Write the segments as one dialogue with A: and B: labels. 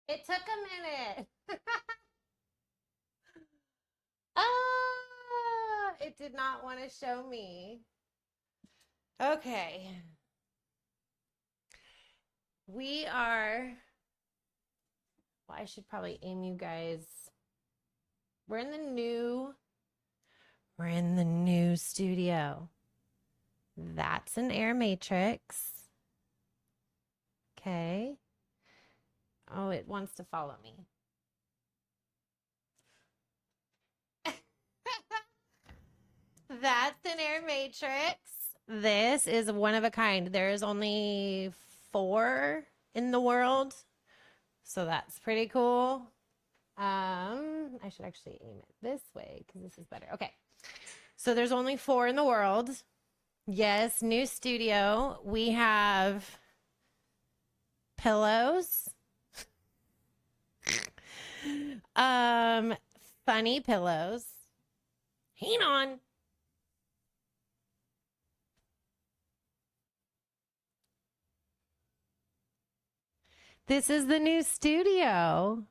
A: It took a minute. Ah, it did not want to show me. Okay. We are, well, I should probably aim you guys. We're in the new studio. That's an air matrix. Okay. Oh, it wants to follow me. That's an air matrix. This is one of a kind. There is only 4 in the world. So that's pretty cool. I should actually aim it this way because this is better. Okay. So there's only 4 in the world. Yes, new studio. We have pillows. Funny pillows. Hang on. This is the new studio.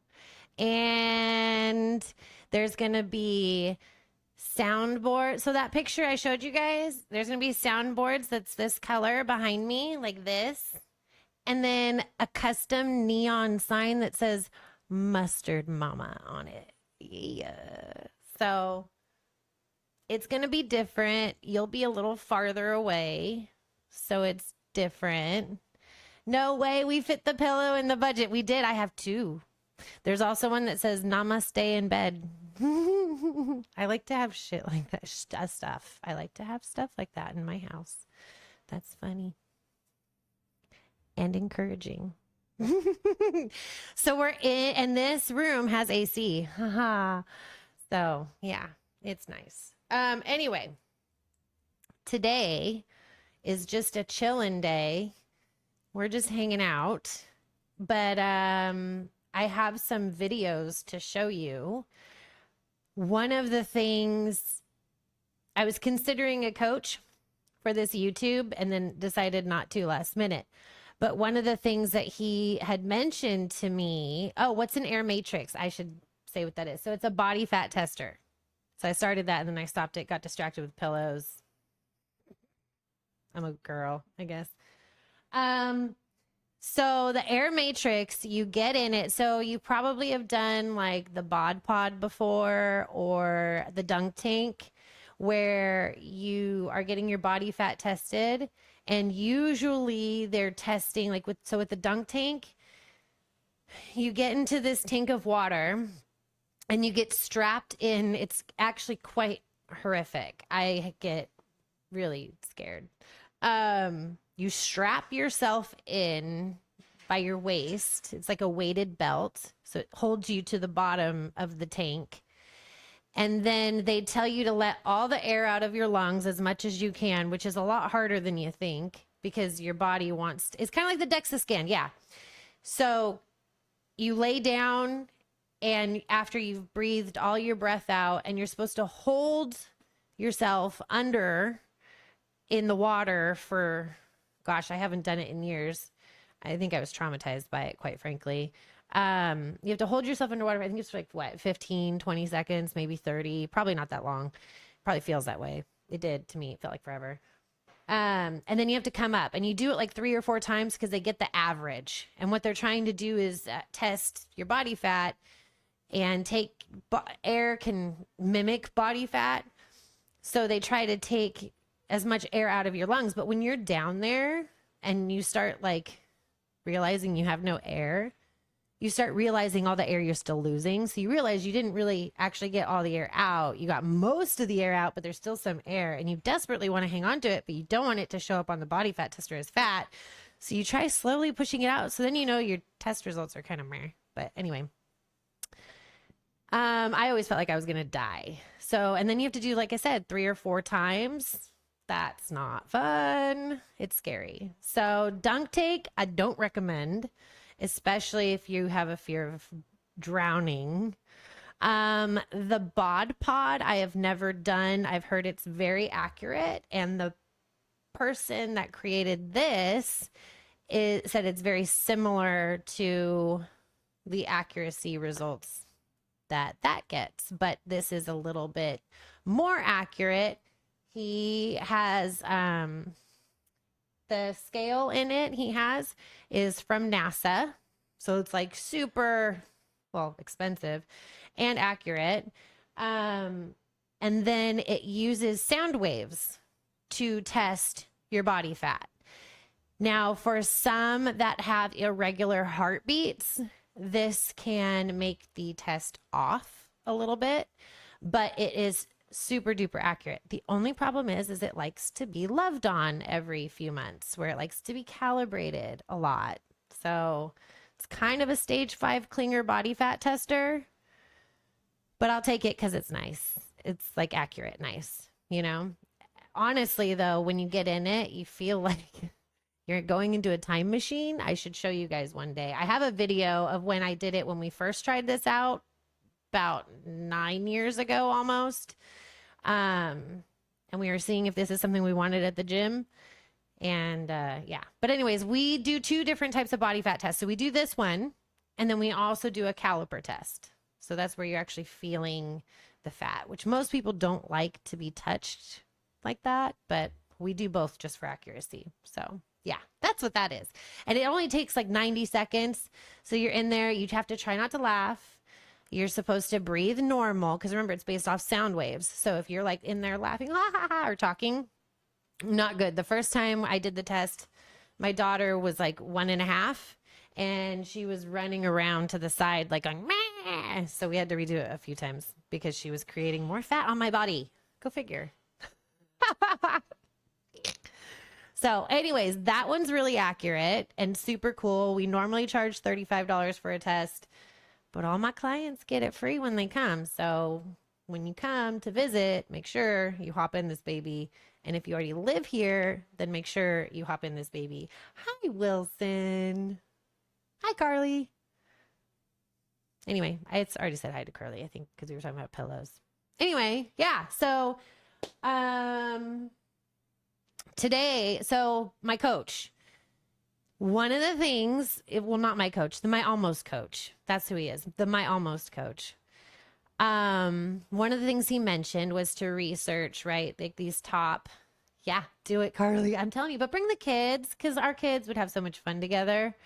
A: And there's going to be soundboard. So that picture I showed you guys, there's going to be soundboards that's this color behind me, like this. And then a custom neon sign that says Mustard Mama on it. Yeah. So it's going to be different. You'll be a little farther away. So it's different. No way we fit the pillow in the budget. We did. I have 2. There's also one that says Namaste in bed. I like to have shit like that stuff. I like to have stuff like that in my house. That's funny and encouraging. So we're in, and this room has AC. Haha. So yeah, it's nice. Anyway, today is just a chillin' day. We're just hanging out, but I have some videos to show you. One of the things, I was considering a coach for this YouTube and then decided not to last minute. But one of the things that he had mentioned to me, oh, what's an air matrix? I should say what that is. So it's a body fat tester. So I started that and then I stopped it, got distracted with pillows. I'm a girl, I guess. So the air matrix, you get in it. So you probably have done like the bod pod before or the dunk tank where you are getting your body fat tested. And usually they're testing like with the dunk tank, you get into this tank of water and you get strapped in. It's actually quite horrific. I get really scared. You strap yourself in by your waist. It's like a weighted belt. So it holds you to the bottom of the tank. And then they tell you to let all the air out of your lungs as much as you can, which is a lot harder than you think because your body wants to, it's kind of like the DEXA scan. Yeah. So you lay down and after you've breathed all your breath out and you're supposed to hold yourself under in the water for, gosh, I haven't done it in years. I think I was traumatized by it, quite frankly. You have to hold yourself underwater. I think it's like what, 15, 20 seconds, maybe 30, probably not that long. Probably feels that way. It did to me. It felt like forever. And then you have to come up and you do it like 3 or 4 times because they get the average. And what they're trying to do is test your body fat and take air can mimic body fat. So they try to take as much air out of your lungs. But when you're down there and you start like realizing you have no air, you start realizing all the air you're still losing. So you realize you didn't really actually get all the air out. You got most of the air out, but there's still some air and you desperately want to hang on to it, but you don't want it to show up on the body fat tester as fat. So you try slowly pushing it out. So then you know your test results are kind of meh. But anyway, I always felt like I was going to die. So, and then you have to do, like I said, 3 or 4 times. That's not fun. It's scary. So dunk tank, I don't recommend, especially if you have a fear of drowning. The bod pod, I have never done. I've heard it's very accurate. And the person that created this said it's very similar to the accuracy results that gets. But this is a little bit more accurate. He has the scale in it is from NASA. So it's like super, well, expensive and accurate. And then it uses sound waves to test your body fat. Now, for some that have irregular heartbeats, this can make the test off a little bit, but it is super duper accurate. The only problem is it likes to be loved on every few months, where it likes to be calibrated a lot. So it's kind of a stage 5 Klinger body fat tester, but I'll take it because it's nice. It's like accurate, nice, you know? Honestly though, when you get in it, you feel like you're going into a time machine. I should show you guys one day. I have a video of when I did it when we first tried this out about 9 years ago almost. And we were seeing if this is something we wanted at the gym. And yeah, but anyways, we do 2 different types of body fat tests. So we do this one, and then we also do a caliper test. So that's where you're actually feeling the fat, which most people don't like to be touched like that, but we do both just for accuracy. So yeah, that's what that is. And it only takes like 90 seconds. So you're in there, you have to try not to laugh. You're supposed to breathe normal because remember, it's based off sound waves. So if you're like in there laughing, ha ha ha, or talking, not good. The first time I did the test, my daughter was like 1.5 and she was running around to the side like going, meh. So we had to redo it a few times. because she was creating more fat on my body. Go figure. So anyways, that one's really accurate and super cool. We normally charge $35 for a test, but all my clients get it free when they come. So when you come to visit, make sure you hop in this baby. And if you already live here, then make sure you hop in this baby. Hi, Wilson. Hi, Carly. Anyway, I already said hi to Carly, I think, because we were talking about pillows. Anyway, yeah. So today, so my coach, one of the things, well, not my coach, my almost coach. That's who he is. My almost coach. One of the things he mentioned was to research, right? Like these top, yeah, do it, Carly. I'm telling you, but bring the kids, because our kids would have so much fun together.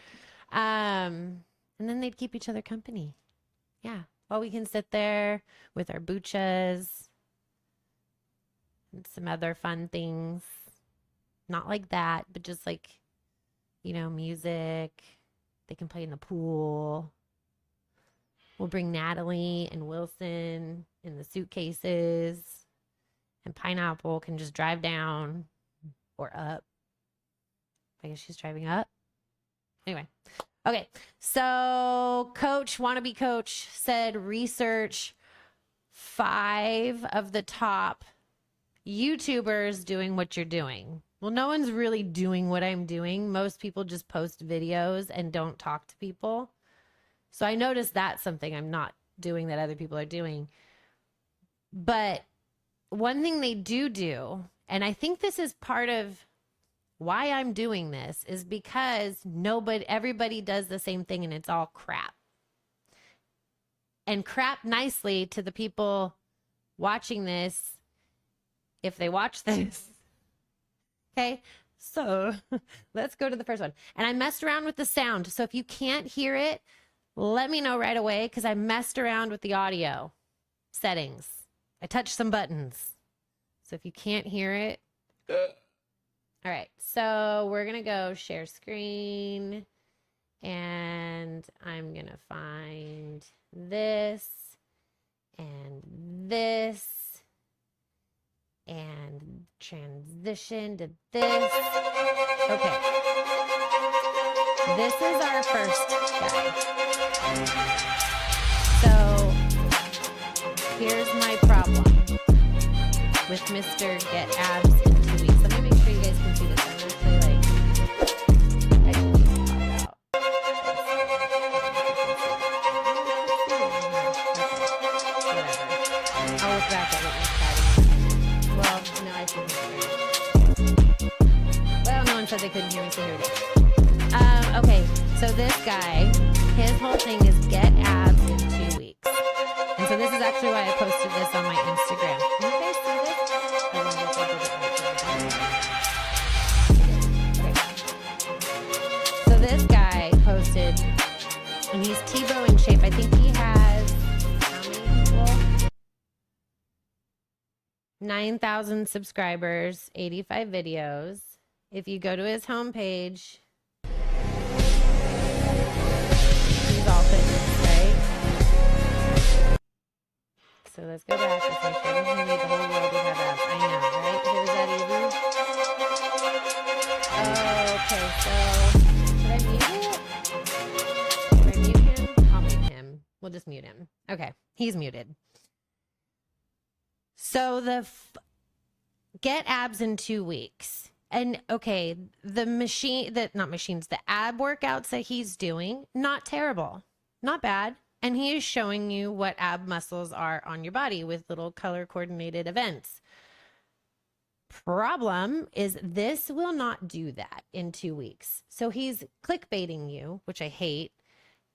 A: And then they'd keep each other company. Yeah. Well, we can sit there with our buchas and some other fun things. Not like that, but just like, you know, music. They can play in the pool. We'll bring Natalie and Wilson in the suitcases. And Pineapple can just drive down or up. I guess she's driving up. Anyway. Okay. So wannabe coach said research 5 of the top YouTubers doing what you're doing. Well, no one's really doing what I'm doing. Most people just post videos and don't talk to people. So I noticed that's something I'm not doing that other people are doing. But one thing they do, and I think this is part of why I'm doing this, is because everybody does the same thing and it's all crap. And crap nicely to the people watching this if they watch this. Okay, so let's go to the first one. And I messed around with the sound. So if you can't hear it, let me know right away, because I messed around with the audio settings. I touched some buttons. So if you can't hear it. All right, so we're going to go share screen. And I'm going to find this and this. And transition to this. Okay. This is our first guy. So here's my problem with Mr. Get Abs in 2 weeks. Let me make sure you guys can see this. I'm actually like, I should just pop out. Whatever. I'll look back at what you're chatting. Well, no, I shouldn't hear it. Well, no one said they couldn't hear me, so here it is. Okay, so this guy, his whole thing is get abs in 2 weeks. And so this is actually why I posted this on my Instagram. Can you guys see this? I wonder if I did it right. Okay. So this guy posted, and he's Tebow in shape. I think he has, how many people? 9,000 subscribers, 85 videos. If you go to his homepage, he's all fitness, right? So let's go back. Let's make sure we need the whole world to have abs. I know, right? Was that easy? Oh, okay, so should I mute it? Should I mute him? I'll mute him. We'll just mute him. Okay, he's muted. So get abs in 2 weeks. And okay, the ab workouts that he's doing, not terrible, not bad. And he is showing you what ab muscles are on your body with little color coordinated events. Problem is this will not do that in 2 weeks. So he's clickbaiting you, which I hate,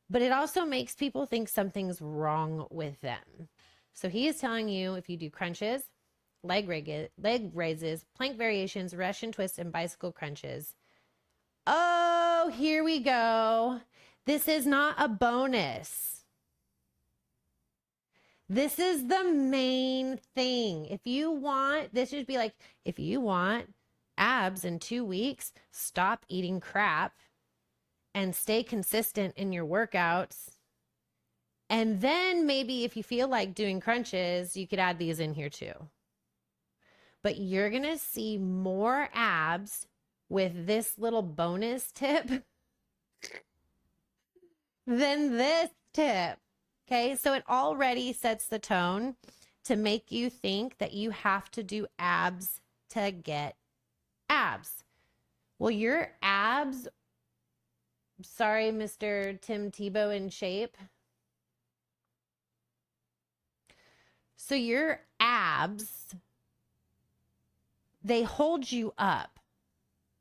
A: but it also makes people think something's wrong with them. So he is telling you if you do crunches, leg raises, plank variations, Russian twists, and bicycle crunches. Oh, here we go. This is not a bonus. This is the main thing. If you want, this should be like, if you want abs in 2 weeks, stop eating crap and stay consistent in your workouts And then maybe if you feel like doing crunches, you could add these in here too. But you're going to see more abs with this little bonus tip than this tip. Okay, so it already sets the tone to make you think that you have to do abs to get abs. Well, your abs, sorry, Mr. Tim Tebow in shape. So your abs, they hold you up.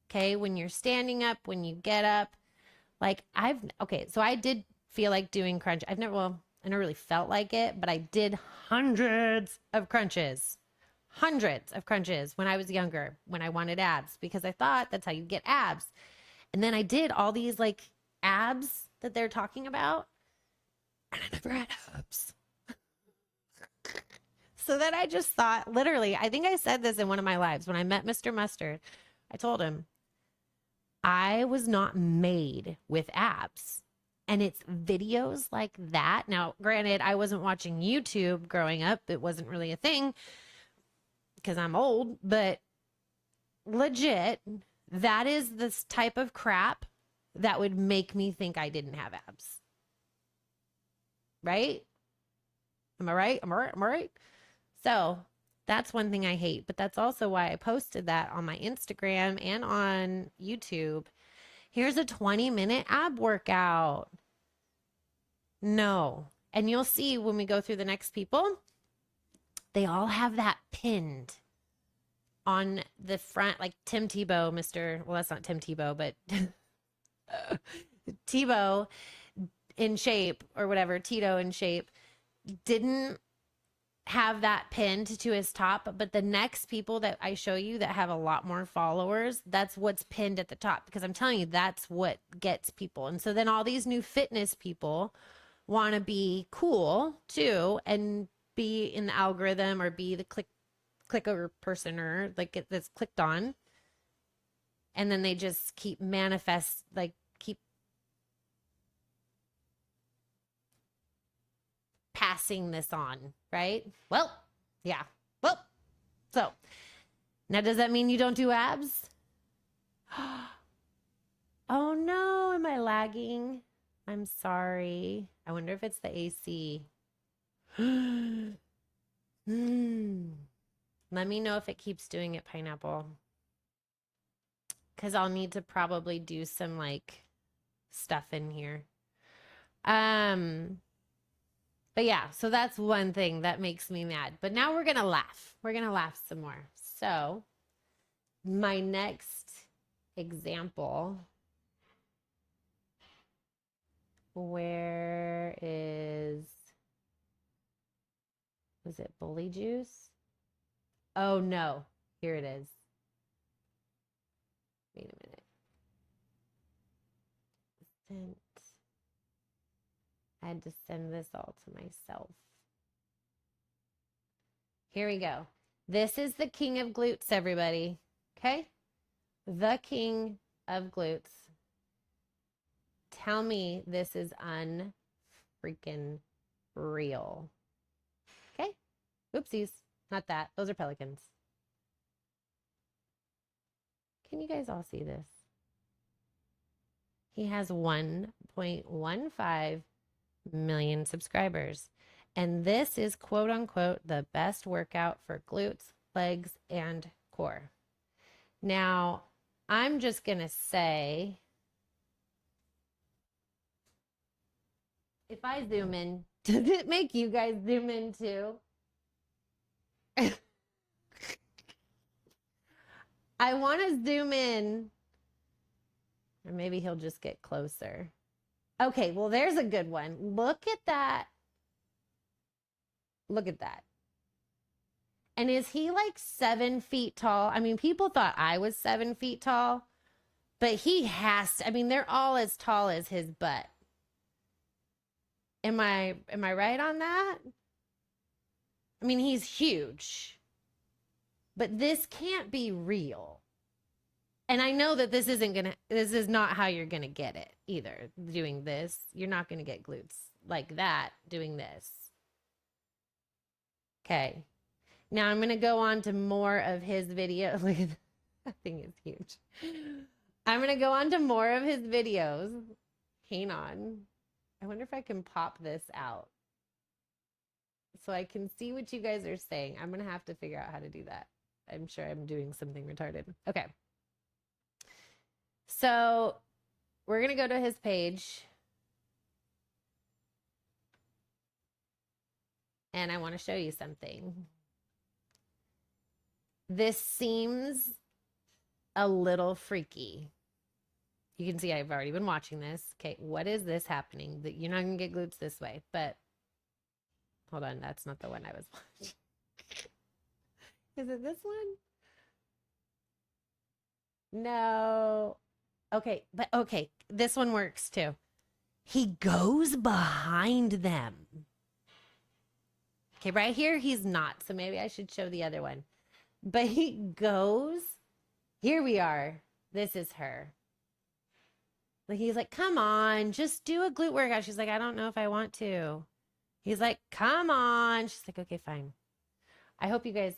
A: Okay, when you're standing up, when you get up. Like so I did feel like doing crunch. I never really felt like it, but I did hundreds of crunches when I was younger, when I wanted abs, because I thought that's how you get abs. And then I did all these like abs that they're talking about, and I never had abs. So then I just thought, literally, I think I said this in one of my lives when I met Mr. Mustard. I told him, I was not made with abs. And it's videos like that. Now, granted, I wasn't watching YouTube growing up. It wasn't really a thing because I'm old, but legit, that is this type of crap that would make me think I didn't have abs. Right? Am I right? Am I right? So that's one thing I hate, but that's also why I posted that on my Instagram and on YouTube. Here's a 20-minute ab workout. No. And you'll see when we go through the next people, they all have that pinned on the front, like Tim Tebow, well, that's not Tim Tebow, but Tebow in shape or whatever, Tito in shape, didn't have that pinned to his top, but the next people that I show you that have a lot more followers, that's what's pinned at the top, because I'm telling you, that's what gets people. And so then all these new fitness people want to be cool too and be in the algorithm or be the clicker personer, like get this clicked on, and then they just keep keep passing this on, right? Well, yeah. Well, so now does that mean you don't do abs? Oh no, am I lagging? I'm sorry. I wonder if it's the AC. Let me know if it keeps doing it, Pineapple. Because I'll need to probably do some like stuff in here. But yeah, so that's one thing that makes me mad. But now we're going to laugh. We're going to laugh some more. So my next example, was it Bully Juice? Oh no, here it is. Wait a minute. I had to send this all to myself. Here we go. This is the king of glutes, everybody. Okay? The king of glutes. Tell me this is unfreaking real. Okay? Oopsies. Not that. Those are pelicans. Can you guys all see this? He has 1.15 million subscribers. And this is quote unquote the best workout for glutes, legs, and core. Now, I'm just going to say, if I zoom in, does it make you guys zoom in too? I want to zoom in, or maybe he'll just get closer. Okay, well, there's a good one. Look at that. Look at that. And is he like 7 feet tall? I mean, people thought I was 7 feet tall, but he has to. I mean, they're all as tall as his butt. Am I right on that? I mean, he's huge. But this can't be real. And I know that this is not how you're going to get it either. Doing this, you're not going to get glutes like that doing this. Okay. Now I'm going to go on to more of his video. Look at that thing is huge. I'm going to go on to more of his videos. Hang on. I wonder if I can pop this out so I can see what you guys are saying. I'm going to have to figure out how to do that. I'm sure I'm doing something retarded. Okay. So we're going to go to his page. And I want to show you something. This seems a little freaky. You can see I've already been watching this. Okay, what is this happening? That you're not going to get glutes this way, but hold on, that's not the one I was watching. Is it this one? No. Okay, but okay, this one works too. He goes behind them. Okay, right here, he's not. So maybe I should show the other one. But he goes. Here we are. This is her. Like he's like, come on, just do a glute workout. She's like, I don't know if I want to. He's like, come on. She's like, okay, fine. I hope you guys,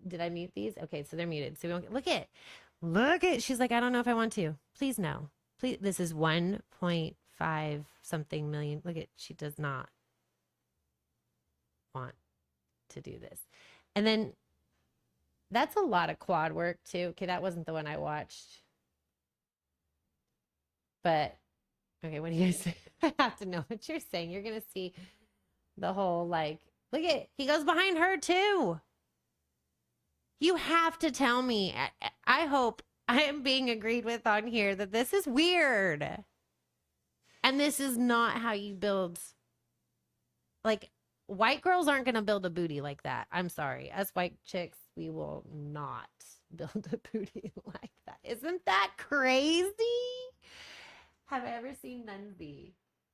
A: did I mute these? Okay, so they're muted. So we won't, look it. She's like, I don't know if I want to. Please no. Please. This is 1.5 something million. Look at, she does not want to do this. And then that's a lot of quad work too. Okay, that wasn't the one I watched. But okay, what do you guys say? I have to know what you're saying. You're gonna see the whole like, look at, he goes behind her too. You have to tell me. I hope I am being agreed with on here that this is weird. And this is not how you build. Like, white girls aren't going to build a booty like that. I'm sorry. Us white chicks, we will not build a booty like that. Isn't that crazy? Have I ever seen Nunzi?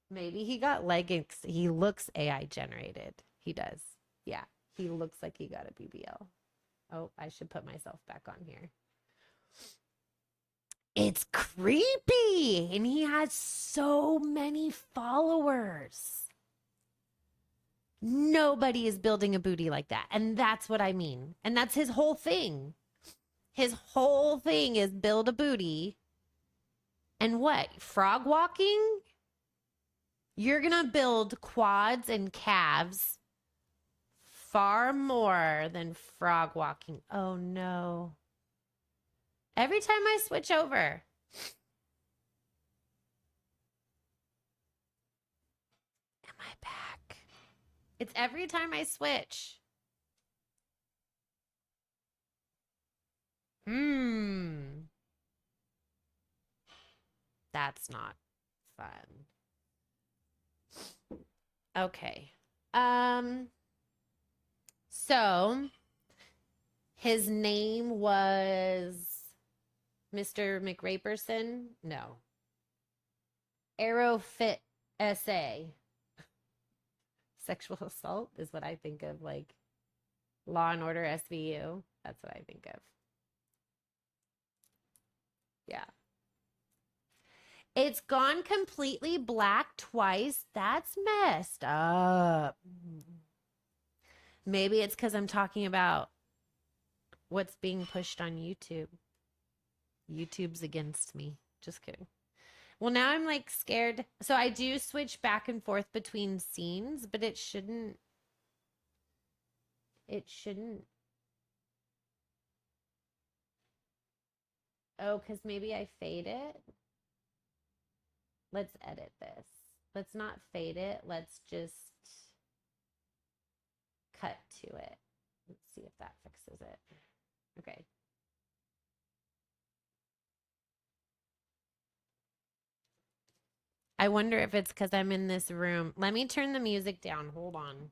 A: Maybe he got leggings. He looks AI generated. He does. Yeah. He looks like he got a BBL. Oh, I should put myself back on here. It's creepy. And he has so many followers. Nobody is building a booty like that. And that's what I mean. And that's his whole thing. His whole thing is build a booty. And what? Frog walking? You're going to build quads and calves far more than frog walking. Oh, no. Every time I switch over. Am I back? It's every time I switch. That's not fun. Okay. So his name was Mr. McRaperson? No. Aerofit SA. Sexual assault is what I think of, like Law and Order SVU. That's what I think of. Yeah. It's gone completely black twice. That's messed up. Maybe it's because I'm talking about what's being pushed on YouTube. YouTube's against me. Just kidding. Well, now I'm like scared. So I do switch back and forth between scenes, but it shouldn't. It shouldn't. Oh, because maybe I fade it. Let's edit this. Let's not fade it. Let's just cut to it. Let's see if that fixes it. Okay. I wonder if it's because I'm in this room. Let me turn the music down. Hold on.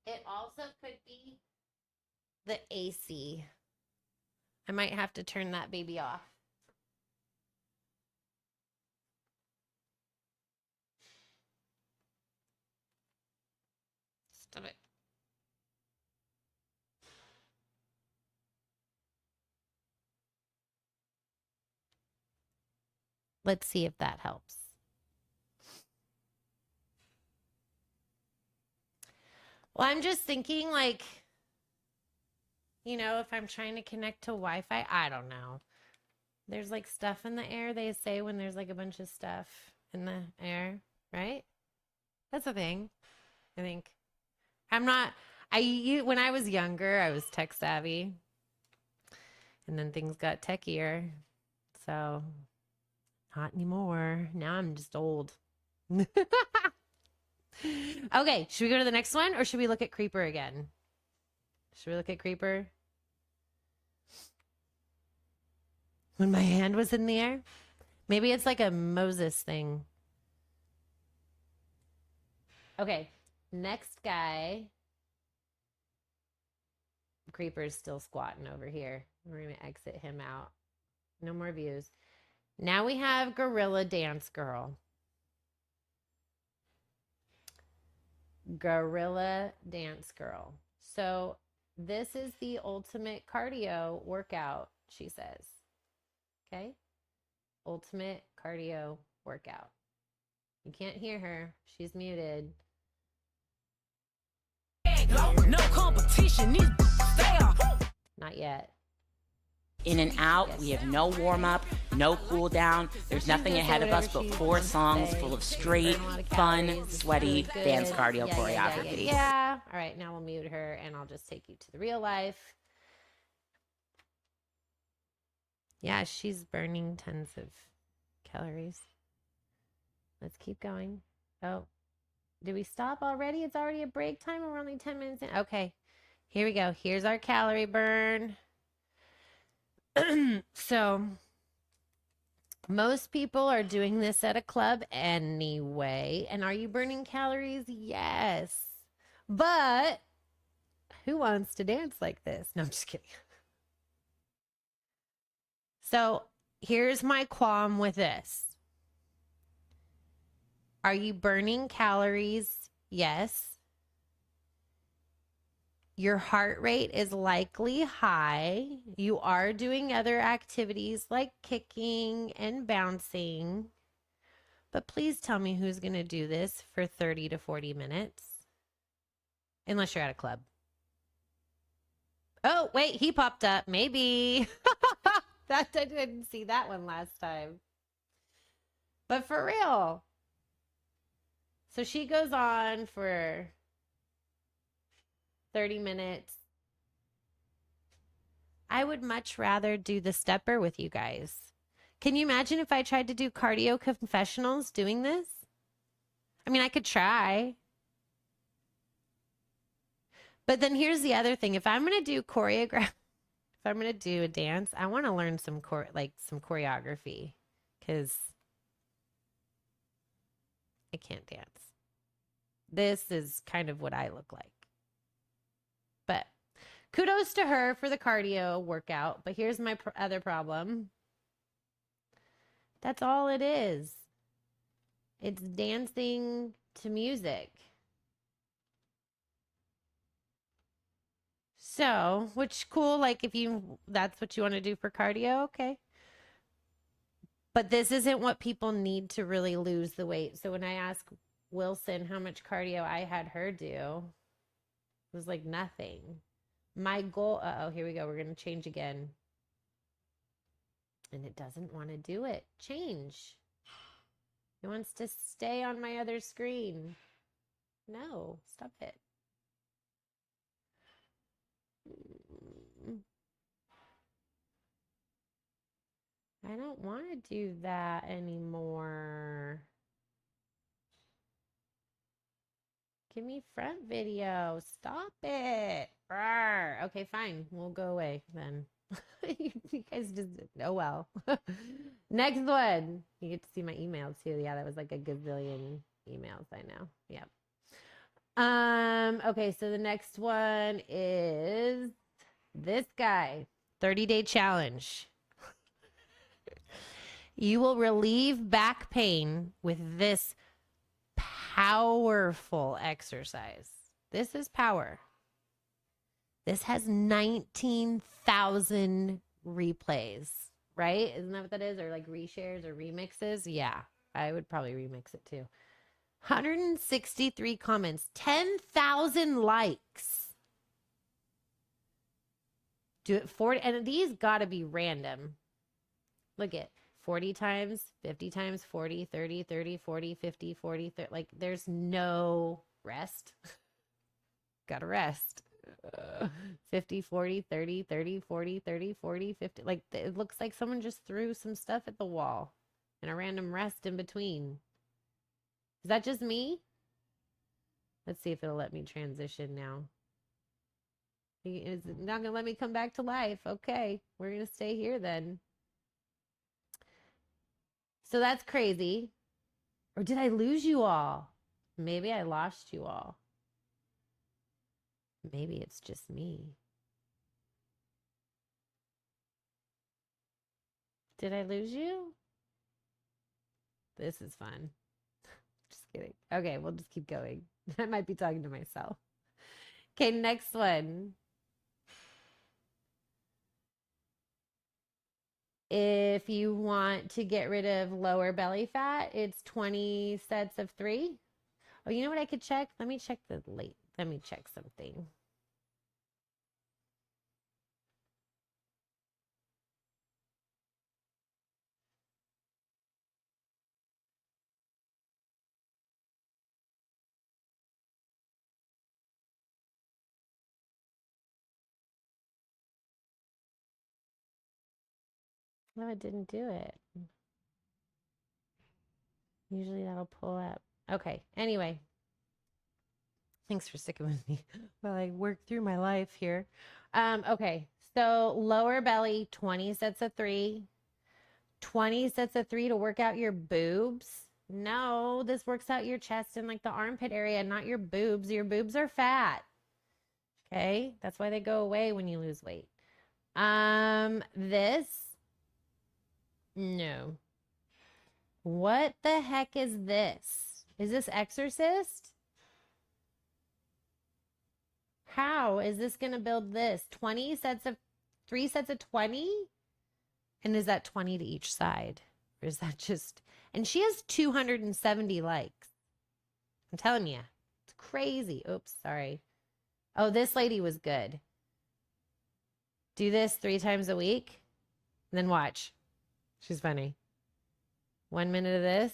A: It also could be the AC. I might have to turn that baby off. Stop it. Let's see if that helps. Well, I'm just thinking, like, you know, if I'm trying to connect to Wi-Fi, I don't know. There's like stuff in the air, they say, when there's like a bunch of stuff in the air, right? That's a thing, I think. When I was younger, I was tech savvy. And then things got techier. So, not anymore. Now I'm just old. Okay, should we go to the next one or should we look at Creeper again? Should we look at Creeper? When my hand was in the air? Maybe it's like a Moses thing. Okay, next guy. Creeper's still squatting over here. We're going to exit him out. No more views. Now we have Gorilla Dance Girl. Gorilla Dance Girl. So this is the ultimate cardio workout, she says. Okay? Ultimate cardio workout. You can't hear her. She's muted. No competition. Not yet.
B: In and out, yes. We have no warm-up, no cool-down. There's nothing ahead of us but 4 songs full of straight, fun, sweaty dance cardio choreography.
A: Yeah. All right, now we'll mute her, and I'll just take you to the real life. Yeah, she's burning tons of calories. Let's keep going. Oh, did we stop already? It's already a break time, and we're only 10 minutes in. Okay, here we go. Here's our calorie burn. So most people are doing this at a club anyway. And are you burning calories? Yes. But who wants to dance like this? No, I'm just kidding. So here's my qualm with this. Are you burning calories? Yes. Your heart rate is likely high. You are doing other activities like kicking and bouncing. But please tell me who's going to do this for 30 to 40 minutes. Unless you're at a club. Oh, wait, he popped up. Maybe. I didn't see that one last time. But for real. So she goes on for 30 minutes. I would much rather do the stepper with you guys. Can you imagine if I tried to do cardio confessionals doing this? I mean, I could try. But then here's the other thing. If I'm going to do if I'm going to do a dance, I want to learn some choreography because I can't dance. This is kind of what I look like. But kudos to her for the cardio workout. But here's my other problem. That's all it is. It's dancing to music. So, which cool, like if that's what you want to do for cardio, okay. But this isn't what people need to really lose the weight. So when I asked Wilson how much cardio I had her do, it was like nothing. My goal, here we go. We're going to change again. And it doesn't want to do it. Change. It wants to stay on my other screen. No, stop it. I don't want to do that anymore. Give me front video. Stop it. Rawr. Okay, fine. We'll go away then. You guys just, oh well. Next one. You get to see my emails too. Yeah, that was like a gazillion emails. I know. Yep. Okay, so the next one is this guy. 30-day challenge. You will relieve back pain with this powerful exercise. This is power. This has 19,000 replays right? Isn't that what that is? Or like reshares or remixes? Yeah, I would probably remix it too. 163 comments, 10,000 likes. Do it 40, and these got to be random. Look at 40 times, 50 times, 40, 30, 30, 40, 50, 40, 30. Like there's no rest. Gotta rest. 50, 40, 30, 30, 40, 30, 40, 50. Like it looks like someone just threw some stuff at the wall and a random rest in between. Is that just me? Let's see if it'll let me transition now. It's not going to let me come back to life. Okay, we're going to stay here then. So that's crazy. Or did I lose you all? Maybe I lost you all. Maybe it's just me. Did I lose you? This is fun. Just kidding. Okay, we'll just keep going. I might be talking to myself. Okay, next one. If you want to get rid of lower belly fat, it's 20 sets of 3. Oh, you know what I could check? Let me check the late. Let me check something. No, it didn't do it. Usually that'll pull up. Okay. Anyway, thanks for sticking with me while I work through my life here. Okay. So lower belly, 20 sets of 3. 20 sets of 3 to work out your boobs. No, this works out your chest and like the armpit area, not your boobs. Your boobs are fat. Okay. That's why they go away when you lose weight. This, no. What the heck is this? Is this Exorcist? How is this going to build this? 20 sets of 3 sets of 20? And is that 20 to each side? Or is that just, and she has 270 likes. I'm telling you, it's crazy. Oops, sorry. Oh, this lady was good. Do this 3 times a week, and then watch. She's funny. 1 minute of this.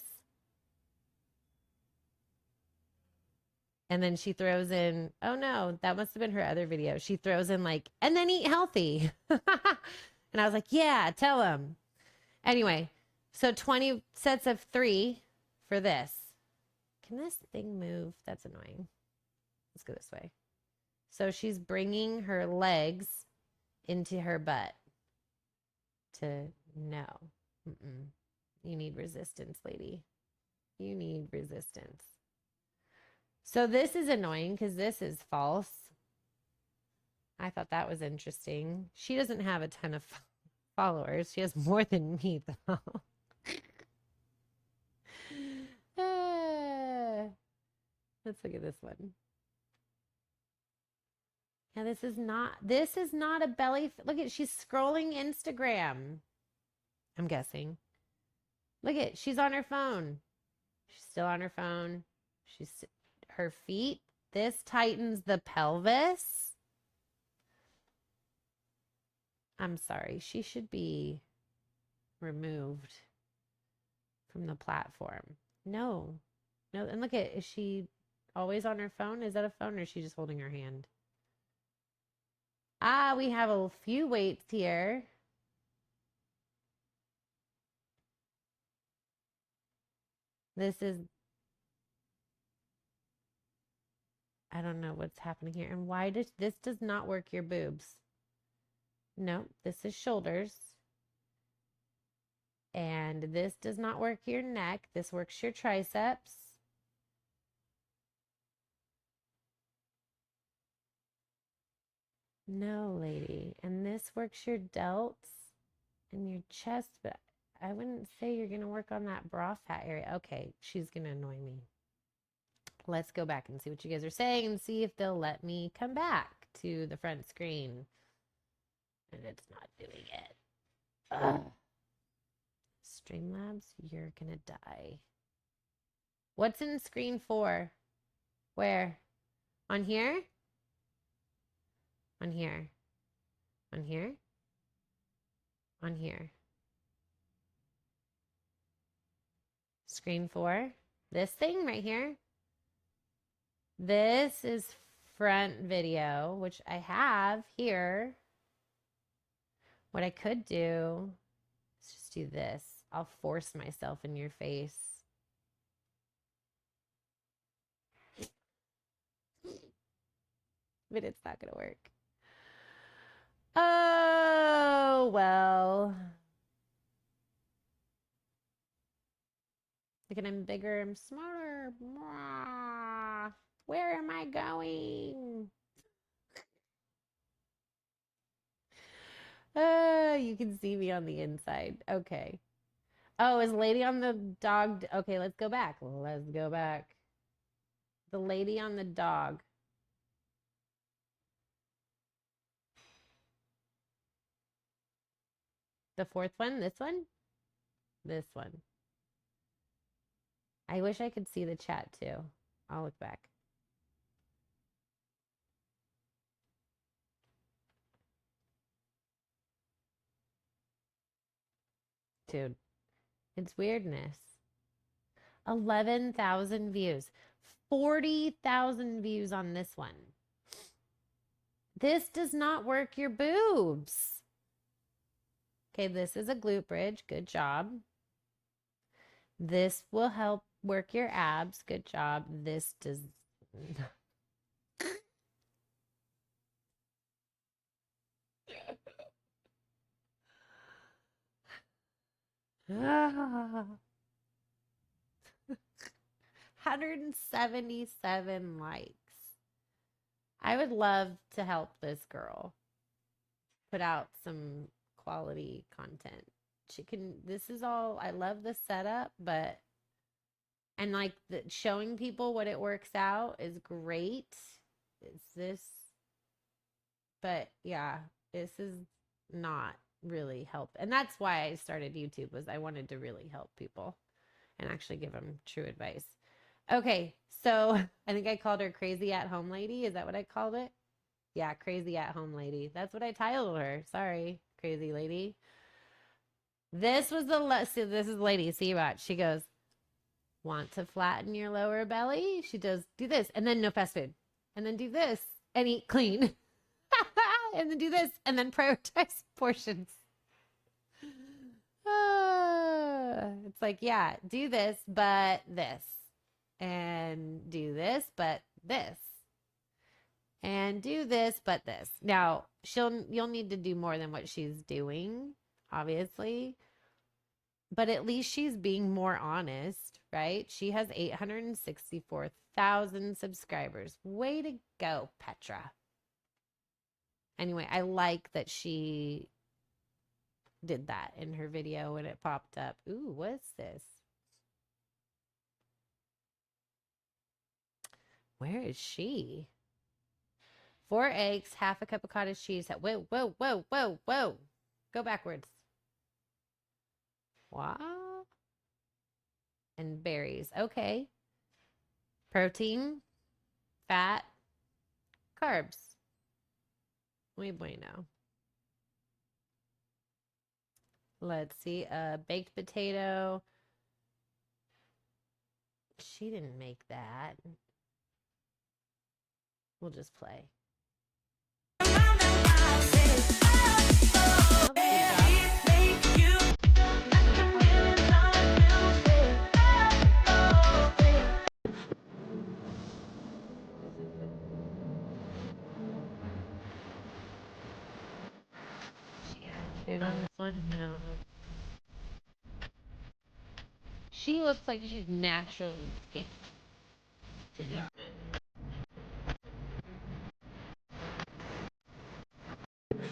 A: And then she throws in, oh no, that must have been her other video. She throws in like, and then eat healthy. And I was like, yeah, tell him. Anyway, so 20 sets of 3 for this. Can this thing move? That's annoying. Let's go this way. So she's bringing her legs into her butt to no. You need resistance, lady. You need resistance. So this is annoying because this is false. I thought that was interesting. She doesn't have a ton of followers. She has more than me, though. Let's look at this one. Yeah, this is not a belly. Look at, she's scrolling Instagram. I'm guessing. Look at, she's on her phone. She's still on her phone. Her feet. This tightens the pelvis. I'm sorry. She should be removed from the platform. No. No. And look at, is she always on her phone? Is that a phone or is she just holding her hand? Ah, we have a few weights here. This is, I don't know what's happening here. And why does this does not work your boobs? No, this is shoulders. And this does not work your neck. This works your triceps. No, lady. And this works your delts and your chest, but I wouldn't say you're going to work on that bra fat area. Okay, she's going to annoy me. Let's go back and see what you guys are saying and see if they'll let me come back to the front screen. And it's not doing it. Ugh. Streamlabs, you're gonna die. What's in screen 4? Where? On here? On here. On here? On here. Screen 4. This thing right here. This is front video, which I have here. What I could do is just do this. I'll force myself in your face. But it's not going to work. Oh, well. Look at I'm bigger, I'm smarter. Where am I going? You can see me on the inside. Okay. Oh, is lady on the dog? Okay, let's go back. Let's go back. The lady on the dog. The fourth one? This one? This one. I wish I could see the chat too. I'll look back. Dude, it's weirdness. 11,000 views. 40,000 views on this one. This does not work your boobs. Okay, this is a glute bridge. Good job. This will help work your abs. Good job. This does... Ah. 177 likes. I would love to help this girl put out some quality content. She can, this is all, I love the setup, but, and like the showing people what it works out is great. It's this, but yeah, this is not really help. And that's why I started YouTube, was I wanted to really help people and actually give them true advice. Okay, so I think I called her crazy at home lady. Is that what I called it? Yeah, crazy at home lady. That's what I titled her. Sorry, crazy lady. This was the so this is lady. See what she goes. Want to flatten your lower belly? She does do this, and then no fast food, and then do this and eat clean, and then do this, and then prioritize portions. It's like, yeah, do this, but this, and do this, but this, and do this, but this. Now you'll need to do more than what she's doing, obviously, but at least she's being more honest, right? She has 864,000 subscribers. Way to go, Petra. Anyway, I like that she did that in her video when it popped up. Ooh, what's this? Where is she? 4 eggs, half a cup of cottage cheese. Whoa, whoa, whoa, whoa, whoa. Go backwards. Wow. And berries. Okay. Protein, fat, carbs. Muy bueno. Let's see. Baked potato. She didn't make that. We'll just play. No. She looks like she's naturally skinny.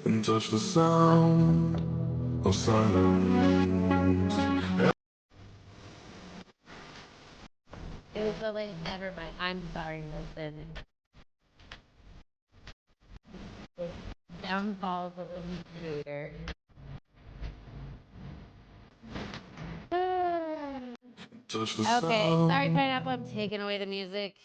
C: And touch the sound of silence.
A: It was the late, never mind. I'm sorry, listen. Downfall of the computer.
C: Touch the
A: Okay, sorry,
C: sound.
A: Pineapple. I'm taking away the music.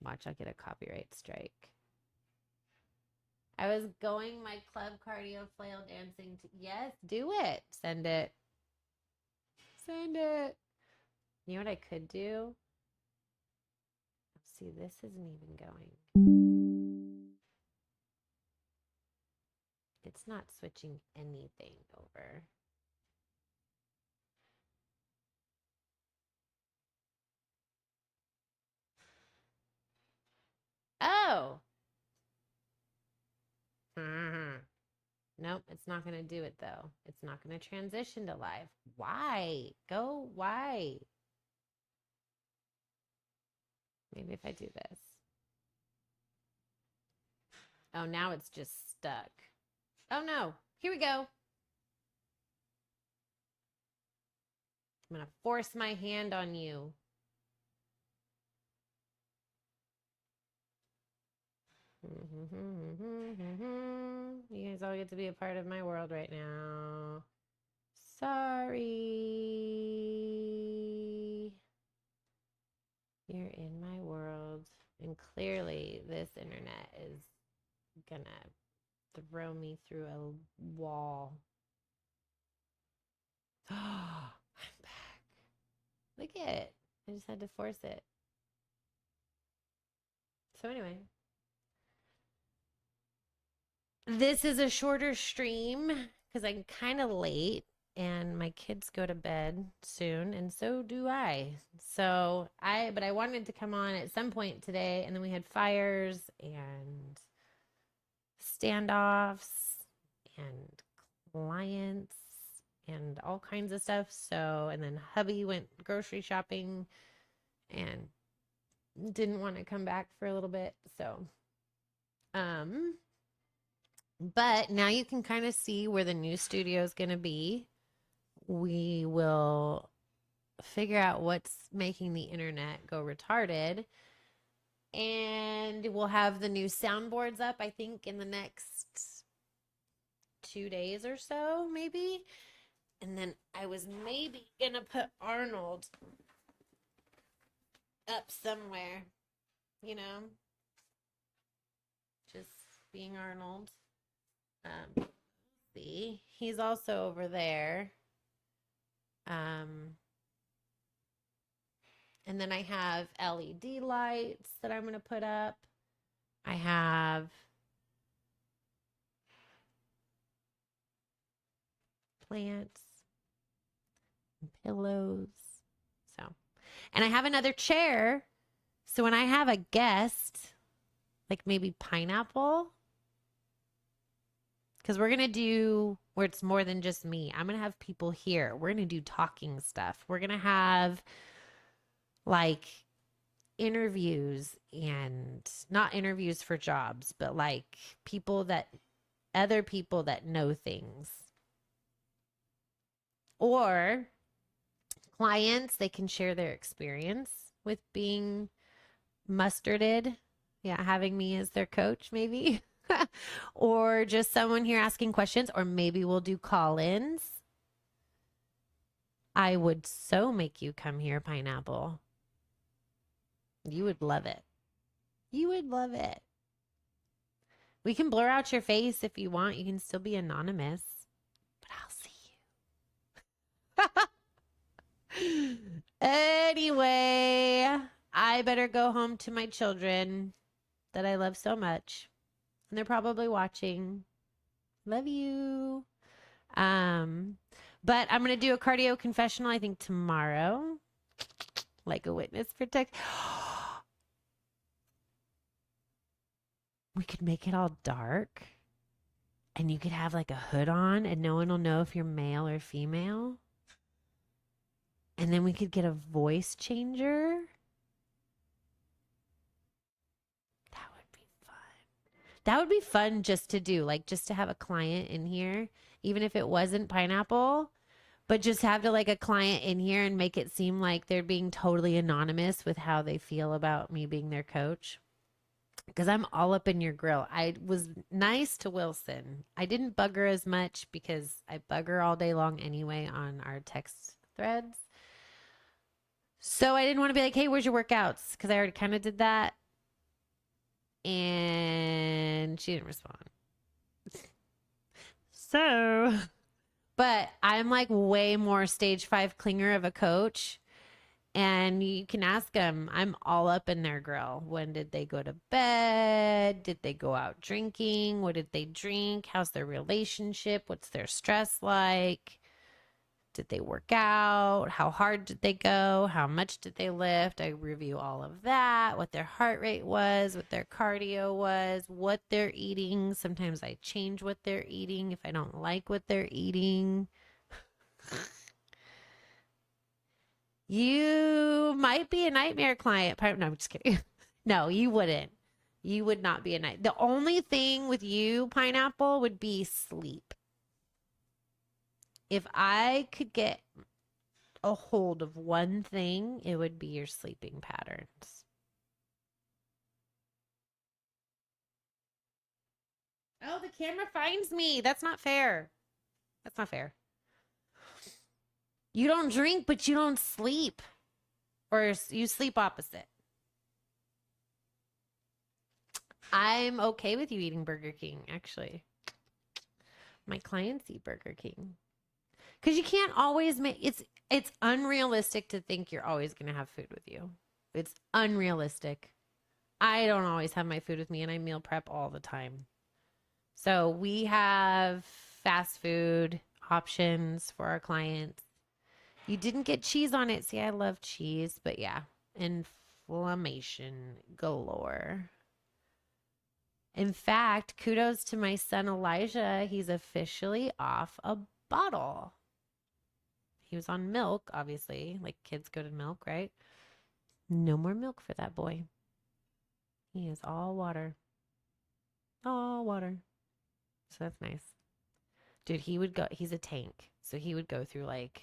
A: Watch, I'll get a copyright strike. I was going my club cardio flail dancing. Yes, do it. Send it. Send it. You know what I could do? See, this isn't even going. It's not switching anything over. Oh. Nope, it's not going to do it though. It's not going to transition to live. Why? Go, why? Maybe if I do this. Oh, now it's just stuck. Oh no, here we go. I'm going to force my hand on you. You guys all get to be a part of my world right now. Sorry. You're in my world. And clearly this internet is gonna throw me through a wall. Oh, I'm back. Look at it. I just had to force it. So anyway. This is a shorter stream because I'm kind of late and my kids go to bed soon and so do I. But I wanted to come on at some point today, and then we had fires and standoffs and clients and all kinds of stuff. So, and then hubby went grocery shopping and didn't want to come back for a little bit. So, but now you can kind of see where the new studio is going to be. We will figure out what's making the internet go retarded. And we'll have the new soundboards up, I think, in the next 2 days or so, maybe. And then I was maybe going to put Arnold up somewhere, you know, just being Arnold. See, he's also over there. And then I have LED lights that I'm going to put up. I have plants and pillows. So, and I have another chair. So when I have a guest, like maybe Pineapple, because we're going to do where it's more than just me. I'm going to have people here. We're going to do talking stuff. We're going to have like interviews, and not interviews for jobs, but like other people that know things. Or clients, they can share their experience with being mustarded. Yeah, having me as their coach, maybe. Or just someone here asking questions, or maybe we'll do call-ins. I would so make you come here, Pineapple. You would love it. You would love it. We can blur out your face if you want. You can still be anonymous, but I'll see you. Anyway, I better go home to my children that I love so much. And they're probably watching. Love you. But I'm going to do a cardio confessional, I think, tomorrow. Like a witness protect. We could make it all dark. And you could have like a hood on and no one will know if you're male or female. And then we could get a voice changer. That would be fun. That would be fun just to do, like just to have a client in here, even if it wasn't pineapple, but just have to like a client in here and make it seem like they're being totally anonymous with how they feel about me being their coach. Because I'm all up in your grill. I was nice to Wilson. I didn't bug her as much because I bug her all day long anyway on our text threads. So I didn't want to be like, hey, where's your workouts? Because I already kind of did that. And she didn't respond. So, but I'm like way more stage 5 clinger of a coach. And you can ask them, I'm all up in their grill. When did they go to bed? Did they go out drinking? What did they drink? How's their relationship? What's their stress like? Did they work out? How hard did they go? How much did they lift? I review all of that, what their heart rate was, what their cardio was, what they're eating. Sometimes I change what they're eating if I don't like what they're eating. You might be a nightmare client. No, I'm just kidding. No, you wouldn't. You would not be a night. The only thing with you, Pineapple, would be sleep. If I could get a hold of one thing, it would be your sleeping patterns. Oh, the camera finds me. That's not fair. That's not fair. You don't drink, but you don't sleep. Or you sleep opposite. I'm okay with you eating Burger King, actually. My clients eat Burger King. Because you can't always make it's unrealistic to think you're always going to have food with you. It's unrealistic. I don't always have my food with me, and I meal prep all the time. So we have fast food options for our clients. You didn't get cheese on it. See, I love cheese, but yeah, inflammation galore. In fact, kudos to my son Elijah. He's officially off a bottle. He was on milk, obviously, like kids go to milk, right? No more milk for that boy. He is all water. All water. So that's nice. Dude, he's a tank. So he would go through like,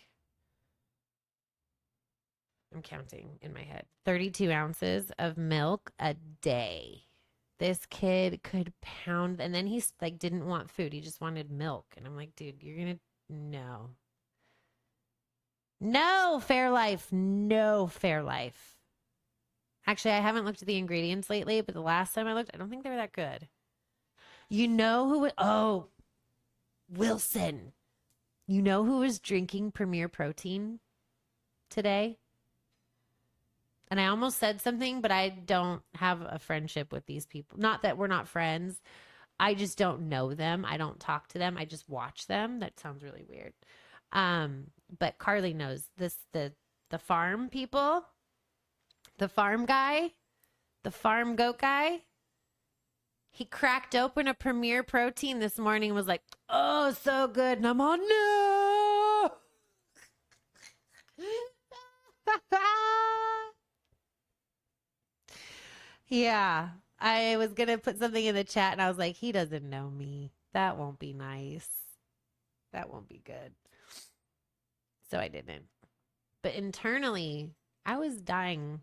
A: I'm counting in my head, 32 ounces of milk a day. This kid could pound, and then he's like, didn't want food. He just wanted milk. And I'm like, dude, no. No, Fairlife. No, Fairlife. Actually, I haven't looked at the ingredients lately, but the last time I looked, I don't think they were that good. You know who, Wilson. You know who was drinking Premier Protein today? And I almost said something, but I don't have a friendship with these people. Not that we're not friends. I just don't know them. I don't talk to them. I just watch them. That sounds really weird. But Carly knows this, the farm people, the farm guy, the farm goat guy. He cracked open a Premier Protein this morning and was like, oh, so good. And I'm on, no. Yeah, I was going to put something in the chat and I was like, he doesn't know me. That won't be nice. That won't be good. So I didn't. But internally, I was dying.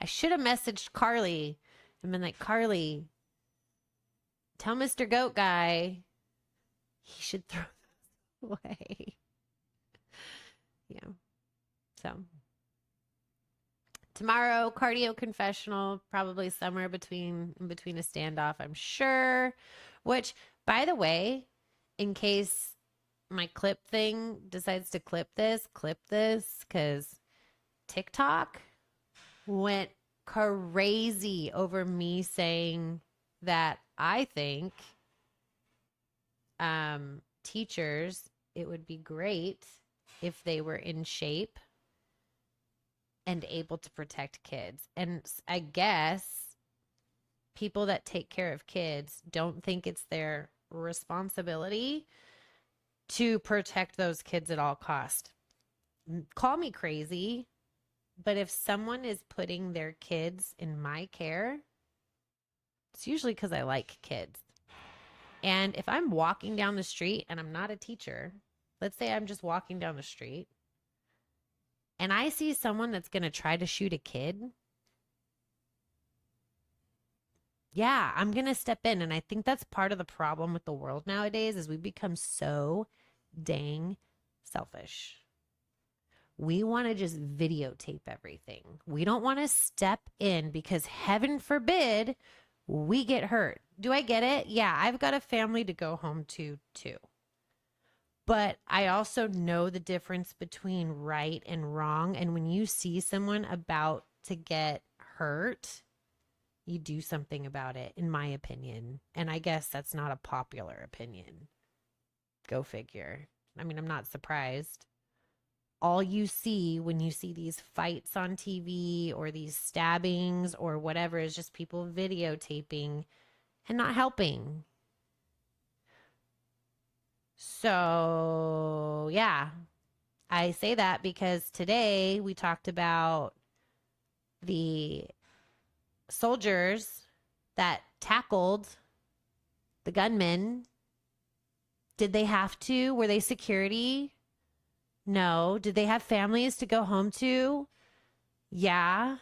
A: I should have messaged Carly and been like, Carly, tell Mr. Goat Guy he should throw this away. Yeah. So tomorrow, cardio confessional, probably somewhere in between a standoff, I'm sure. Which, by the way, in case my clip thing decides to clip this, because TikTok went crazy over me saying that I think teachers, it would be great if they were in shape and able to protect kids. And I guess people that take care of kids don't think it's their responsibility to protect those kids at all cost. call me crazy, but if someone is putting their kids in my care, it's usually because I like kids. And if I'm walking down the street and I'm not a teacher, let's say I'm just walking down the street and I see someone that's going to try to shoot a kid, yeah, I'm going to step in. And I think that's part of the problem with the world nowadays is we become so dang selfish. We want to just videotape everything. We don't want to step in because heaven forbid we get hurt. Do I get it? Yeah, I've got a family to go home to too. But I also know the difference between right and wrong. And when you see someone about to get hurt, you do something about it, in my opinion. And I guess that's not a popular opinion. Go figure. I mean, I'm not surprised. All you see when you see these fights on TV or these stabbings or whatever is just people videotaping and not helping. So, yeah, I say that because today we talked about the soldiers that tackled the gunmen. Did they have to? Were they security? No. Did they have families to go home to? Yeah.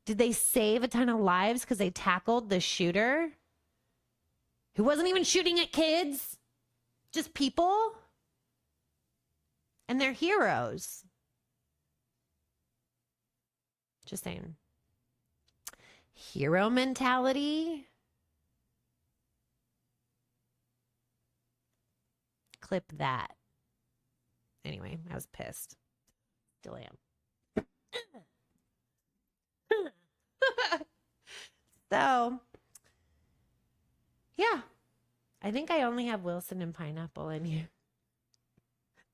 A: Did they save a ton of lives because they tackled the shooter who wasn't even shooting at kids? Just people? And they're heroes. Just saying. Hero mentality. Clip that. Anyway, I was pissed. Still am. So, yeah. I think I only have Wilson and pineapple in here.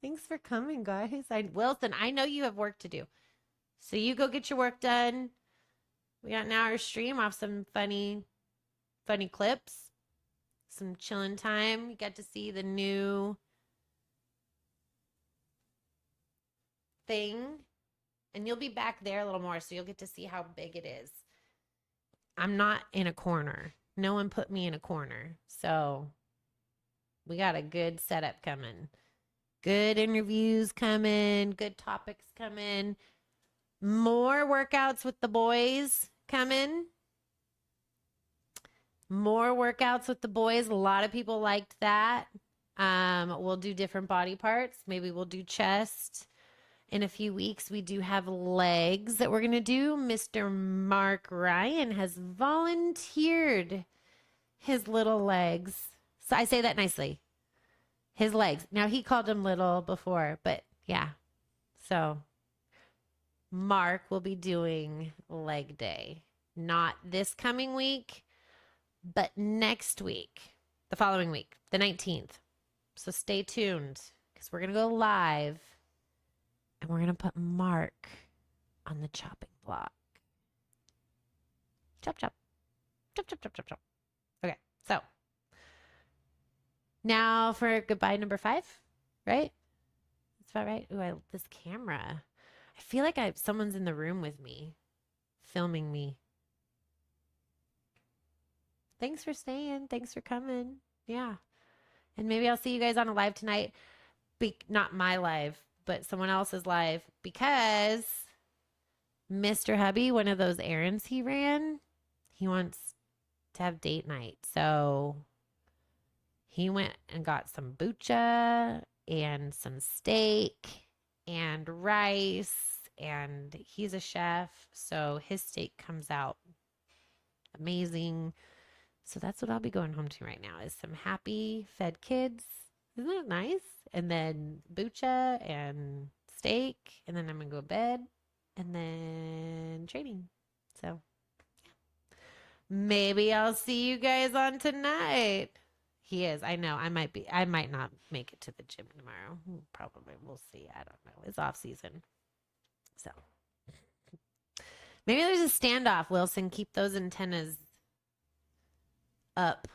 A: Thanks for coming, guys. Wilson, I know you have work to do. So you go get your work done. We got an hour stream off some funny clips. Some chilling time. You got to see the new thing. And you'll be back there a little more, so you'll get to see how big it is. I'm not in a corner. No one put me in a corner. So we got a good setup coming. Good interviews coming. Good topics coming. More workouts with the boys coming. More workouts with the boys. A lot of people liked that. We'll do different body parts. Maybe we'll do chest. In a few weeks, we do have legs that we're going to do. Mr. Mark Ryan has volunteered his little legs. So I say that nicely. His legs. Now, he called them little before, but yeah. So Mark will be doing leg day. Not this coming week, but next week. The following week, the 19th. So stay tuned because we're going to go live. And we're going to put Mark on the chopping block. Chop, chop. Chop, chop, chop, chop, chop. Okay, so. Now for goodbye number 5, right? That's about right. Ooh, this camera. I feel like someone's in the room with me, filming me. Thanks for staying. Thanks for coming. Yeah. And maybe I'll see you guys on a live tonight. Not my live, but someone else's live, because Mr. Hubby, one of those errands he ran, he wants to have date night. So he went and got some bucha and some steak and rice, and he's a chef, so his steak comes out amazing. So that's what I'll be going home to right now, is some happy fed kids. Isn't that nice? And then bucha and steak, and then I'm gonna go to bed, and then training. So yeah. Maybe I'll see you guys on tonight. He is. I know. I might not make it to the gym tomorrow. Probably. We'll see. I don't know. It's off season. So maybe there's a standoff, Wilson. Keep those antennas up.